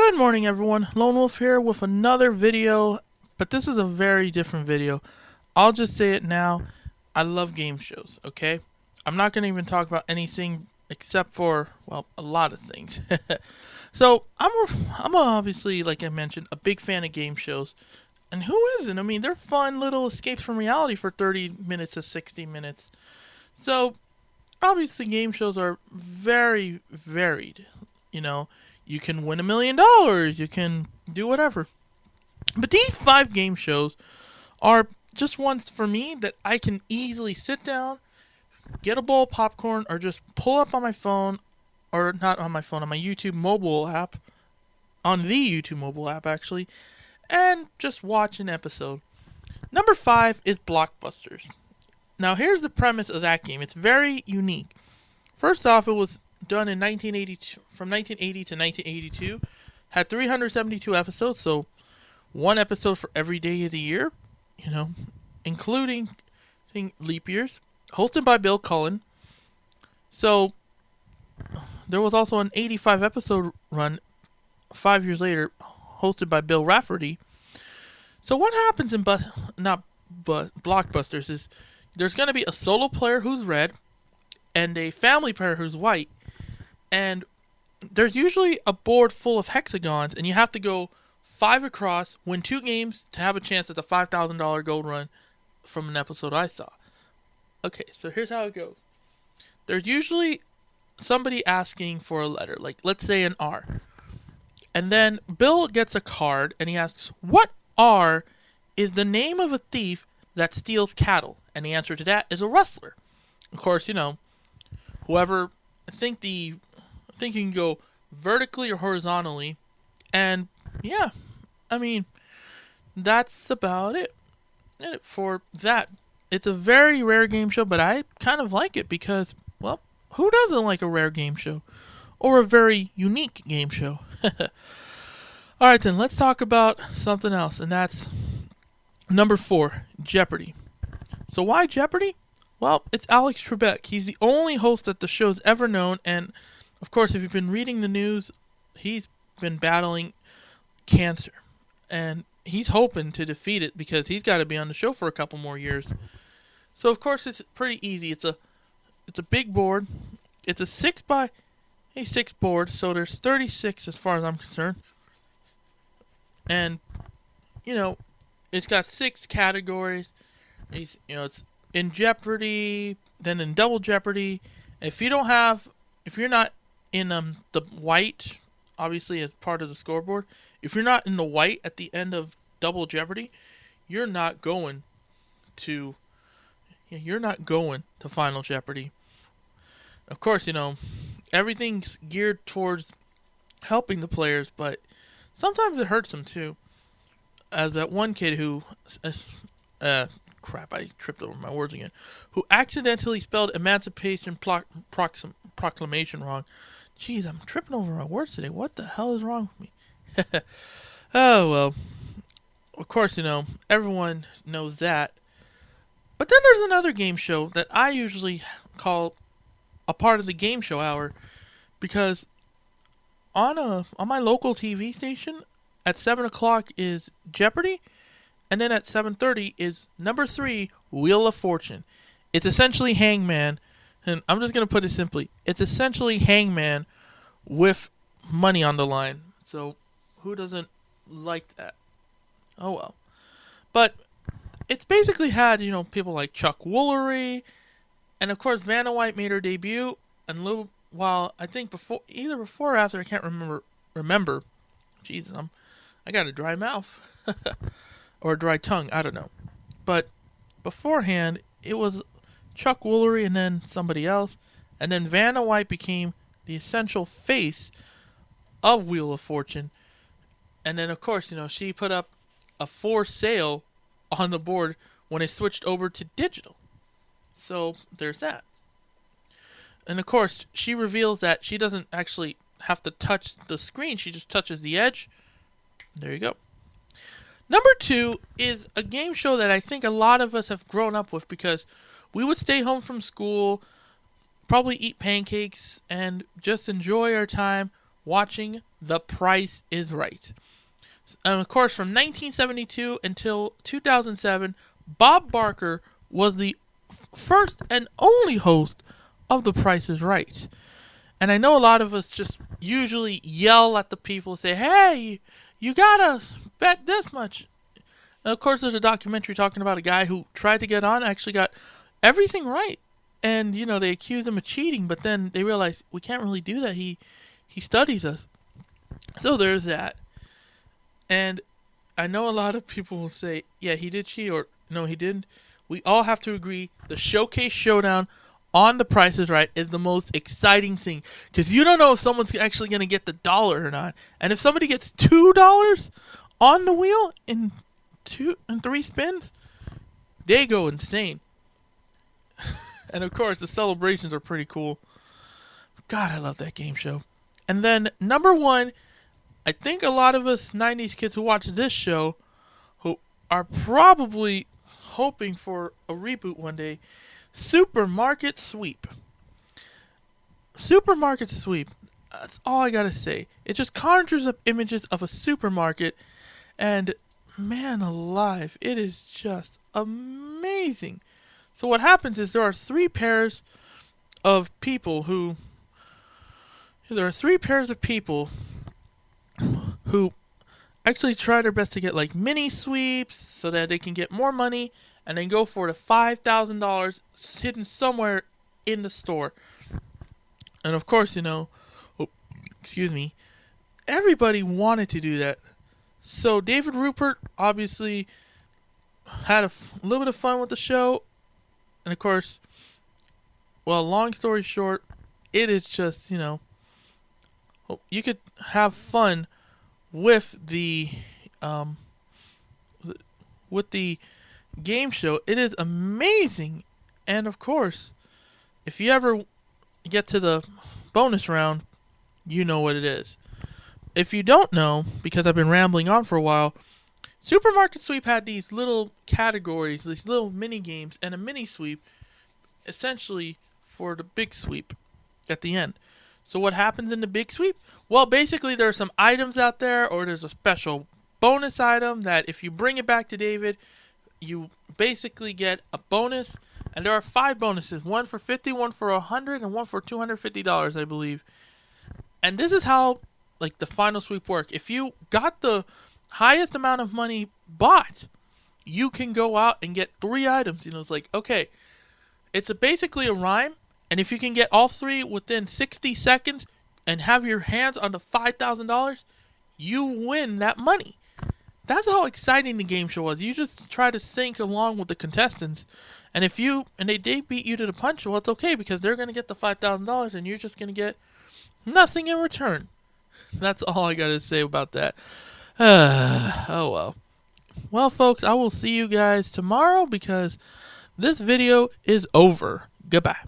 Good morning, everyone. Lone Wolf here with another video, but this is a very different video. I'll just say it now. I love game shows, okay? I'm not going to even talk about anything except for, well, a lot of things. So, I'm obviously, like I mentioned, a big fan of game shows. And who isn't? I mean, they're fun little escapes from reality for 30 minutes to 60 minutes. So, obviously, game shows are very varied. You know, you can win $1 million, you can do whatever. But these 5 game shows are just ones for me that I can easily sit down, get a bowl of popcorn, or just pull up on my phone, or not on my phone, on my YouTube mobile app, on the YouTube mobile app actually, and just watch an episode. Number 5 is Blockbusters. Now here's the premise of that game. It's very unique. First off, it was done in 1982, from 1980 to 1982. Had 372 episodes, so one episode for every day of the year, you know, including leap years. Hosted by Bill Cullen. So there was also an 85 episode run 5 years later, hosted by Bill Rafferty. So what happens in Blockbusters is there's going to be a solo player who's red and a family player who's white. And there's usually a board full of hexagons, and you have to go 5 across, win 2 games to have a chance at the $5,000 gold run from an episode I saw. Okay, so here's how it goes. There's usually somebody asking for a letter, like let's say an R. And then Bill gets a card, and he asks, what R is the name of a thief that steals cattle? And the answer to that is a rustler. Of course, you know, whoever, I think you can go vertically or horizontally. And yeah, I mean, that's about it for that. It's a very rare game show, but I kind of like it because, well, who doesn't like a rare game show? Or a very unique game show? Alright then, let's talk about something else, and that's number 4, Jeopardy! So why Jeopardy? Well, it's Alex Trebek. He's the only host that the show's ever known, and of course, if you've been reading the news, he's been battling cancer. And he's hoping to defeat it because he's got to be on the show for a couple more years. So of course it's pretty easy. It's a big board. It's a 6x6 board, so there's 36 as far as I'm concerned. And you know, it's got 6 categories. It's in Jeopardy, then in Double Jeopardy. If you're not in the white, obviously as part of the scoreboard, if you're not in the white at the end of Double Jeopardy, you're not going to Final Jeopardy. Of course, you know, everything's geared towards helping the players, but sometimes it hurts them too. As that one kid who, crap, I tripped over my words again, who accidentally spelled Emancipation Proclamation wrong. Jeez, I'm tripping over my words today. What the hell is wrong with me? Oh, well. Of course, you know, everyone knows that. But then there's another game show that I usually call a part of the game show hour, because on my local TV station at 7 o'clock is Jeopardy, and then at 7:30 is number 3, Wheel of Fortune. It's essentially Hangman, and I'm just going to put it simply. It's essentially Hangman with money on the line. So who doesn't like that? Oh well. But it's basically had, you know, people like Chuck Woolery, and of course Vanna White made her debut, and I think before or after, I can't remember. Jeez, I got a dry mouth. Or a dry tongue, I don't know. But beforehand, it was Chuck Woolery and then somebody else, and then Vanna White became the essential face of Wheel of Fortune. And then, of course, you know, she put up a for sale on the board when it switched over to digital. So there's that. And of course, she reveals that she doesn't actually have to touch the screen. She just touches the edge. There you go. Number 2 is a game show that I think a lot of us have grown up with, because we would stay home from school, probably eat pancakes, and just enjoy our time watching The Price is Right. And of course, from 1972 until 2007, Bob Barker was the first and only host of The Price is Right. And I know a lot of us just usually yell at the people and say, hey, you gotta bet this much. And of course, there's a documentary talking about a guy who tried to get on, actually got everything right. And, they accused him of cheating, but then they realized we can't really do that. He studies us. So there's that. And I know a lot of people will say, yeah, he did cheat, or no, he didn't. We all have to agree the Showcase Showdown on The Price is Right is the most exciting thing. Because you don't know if someone's actually going to get the dollar or not. And if somebody gets $2 on the wheel in 2 and 3 spins, they go insane. And of course, the celebrations are pretty cool. God, I love that game show. And then, number 1, I think a lot of us 90s kids who watch this show who are probably hoping for a reboot one day, Supermarket Sweep. Supermarket Sweep. That's all I gotta say. It just conjures up images of a supermarket, and man alive, it is just amazing. So what happens is there are 3 pairs of people who actually try their best to get like mini sweeps so that they can get more money and then go for the $5,000 hidden somewhere in the store. And of course, everybody wanted to do that. So David Rupert obviously had a little bit of fun with the show. And of course, well, long story short, it is just, you could have fun with the game show. It is amazing. And of course, if you ever get to the bonus round, you know what it is. If you don't know, because I've been rambling on for a while, Supermarket Sweep had these little categories, these little mini games, and a mini sweep, essentially for the big sweep at the end. So what happens in the big sweep? Well, basically there are some items out there, or there's a special bonus item that if you bring it back to David, you basically get a bonus. And there are 5 bonuses, one for $50, one for $100, and one for $250, I believe. And this is how the final sweep work. If you got the highest amount of money bought, you can go out and get 3 items. It's like, okay, it's basically a rhyme, and if you can get all 3 within 60 seconds and have your hands on the $5,000, you win that money. That's how exciting the game show was. You just try to sync along with the contestants, and if they beat you to the punch, well, it's okay, because they're going to get the $5,000 and you're just going to get nothing in return. That's all I got to say about that. Oh well. Well, folks, I will see you guys tomorrow because this video is over. Goodbye.